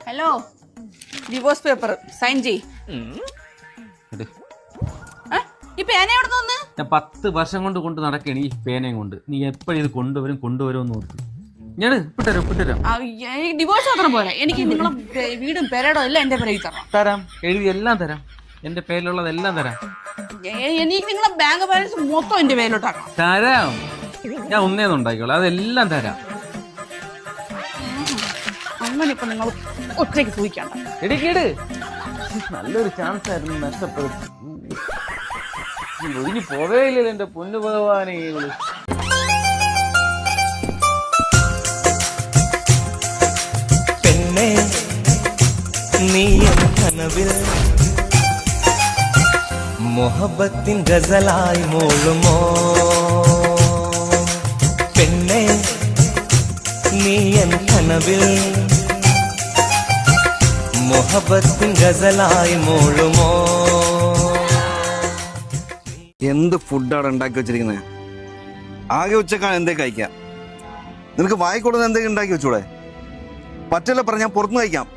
Hello, divorce paper sign ചെയ്. ഈ പേന എവിടെ നിന്ന്? ഞാൻ 10 വർഷം കൊണ്ട് നടക്കണ ഈ പേനയും കൊണ്ട്. നീ എപ്പോഴും ഇത് കൊണ്ടുവരുമെന്ന് ഓർത്തു. ഞാൻ ഇപ്പിട്ടരാം. ഡിവോഴ്സ് മാത്രം പോലെ എനിക്ക് നിങ്ങളെ വീടും പേരടോ എല്ലാം എന്റെ പേരിൽ തരാം. എഴുതി എല്ലാം തരാം. എന്റെ പേരിലുള്ളതെല്ലാം തരാം. എനിക്ക് നിങ്ങളെ ബാങ്ക് ബാലൻസ് മൊത്തം എന്റെ പേരിലോട്ടാക്കാം. തരാം. ഞാൻ ഒന്നേന്ന് ഉണ്ടാക്കിക്കോളാം. അതെല്ലാം തരാം. അങ്ങനെ ഇപ്പൊ നിങ്ങൾ ഒറ്റയ്ക്ക് സൂഹിക്കണ്ട. എടിക്കേട് നല്ലൊരു ചാൻസ് ആയിരുന്നു, നഷ്ടപ്പെടും. ഒഴിഞ്ഞു പോവേയില്ല എന്റെ പൊന്നു ഭഗവാനെ. പെണ്ണെ നീ കനവിൽ മുഹബത്തിൻ ഗസലായി മൂളുമോ? പെണ്ണെ നീ കനവിൽ മുഹബത്തിൻ ഗസലായി മൂളുമോ? എന്ത് ഫുഡാണ് ഉണ്ടാക്കി വെച്ചിരിക്കുന്നത്? ആകെ ഉച്ചക്കാണ് എന്തേ കഴിക്കാം. നിനക്ക് വായിക്കൊടുന്ന് എന്തെങ്കിലും ഉണ്ടാക്കി വെച്ചൂടെ? പറ്റില്ല പറ, ഞാൻ പുറത്തുനിന്ന് കഴിക്കാം.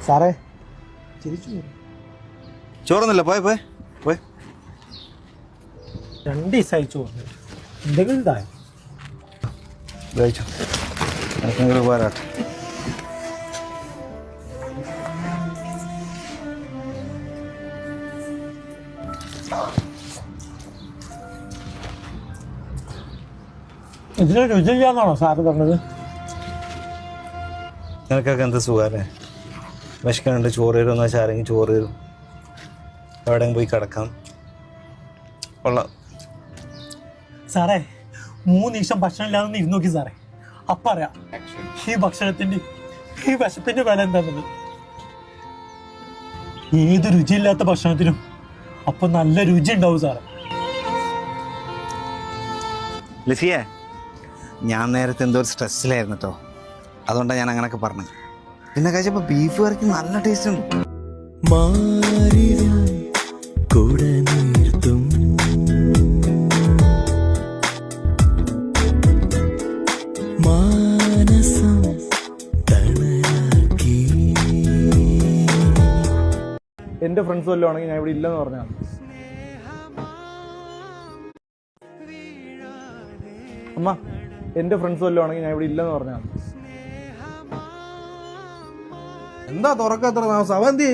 സാറേ ചോറൊന്നുമില്ല, പോയ 2 ദിവസമായി ചോറ്. എന്തെങ്കിലും ഇതായോ? പോരാട്ടെ. ഇതിന് രുചിയില്ലാന്നാണോ സാറ് പറഞ്ഞത്? നിനക്കൊക്കെ എന്താ സുഖമല്ലേ? വിശക്കുന്നുണ്ട്, ചോറ് തരുമെന്ന് വെച്ചാൽ ആരെങ്കിലും ചോറ് തരും. എവിടെയെങ്കിലും പോയി കിടക്കാം. കൊള്ളാം. സാറേ 3 ദിവസം ഭക്ഷണം ഇല്ലാതെ ഇരുന്ന് നോക്കി സാറേ. അപ്പം അറിയാം ഈ ഭക്ഷണത്തിന്റെ ഈ വിശപ്പിന്റെ വില എന്താണെന്ന്. ഏത് രുചിയില്ലാത്ത ഭക്ഷണത്തിനും അപ്പൊ നല്ല രുചി ഉണ്ടാവും സാറേ. ലിസിയെ, ഞാൻ നേരത്തെ എന്തോ ഒരു സ്ട്രെസ്സിലായിരുന്നു കേട്ടോ. അതുകൊണ്ടാണ് ഞാൻ അങ്ങനെയൊക്കെ പറഞ്ഞത്. പിന്നെ കഴിച്ചപ്പോൾ ബീഫ് കറിക്ക് നല്ല ടേസ്റ്റ് ഉണ്ട്. എൻ്റെ ഫ്രണ്ട്സ് വല്ലതും ആണെങ്കിൽ ഞാൻ ഇവിടെ ഇല്ലെന്ന് പറഞ്ഞാൽ അമ്മ, എൻ്റെ ഫ്രണ്ട്സ് വല്ലതും ആണെങ്കിൽ ഞാൻ ഇവിടെ ഇല്ലെന്ന് പറഞ്ഞാൽ എന്താ തുറക്കാത്ര താമസം? അവന്തി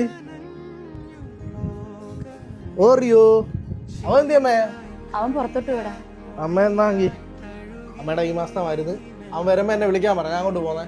ഓറിയോ അവന്തി അമ്മേ. അവൻ പുറത്തോട്ട് വിടാ. അമ്മ എന്നാങ്കി അമ്മയുടെ ഈ മാസത്തെ മരുന്ന് അവൻ വരുമ്പോ എന്നെ വിളിക്കാൻ പറ, ഞാൻ അങ്ങോട്ട് പോന്നെ.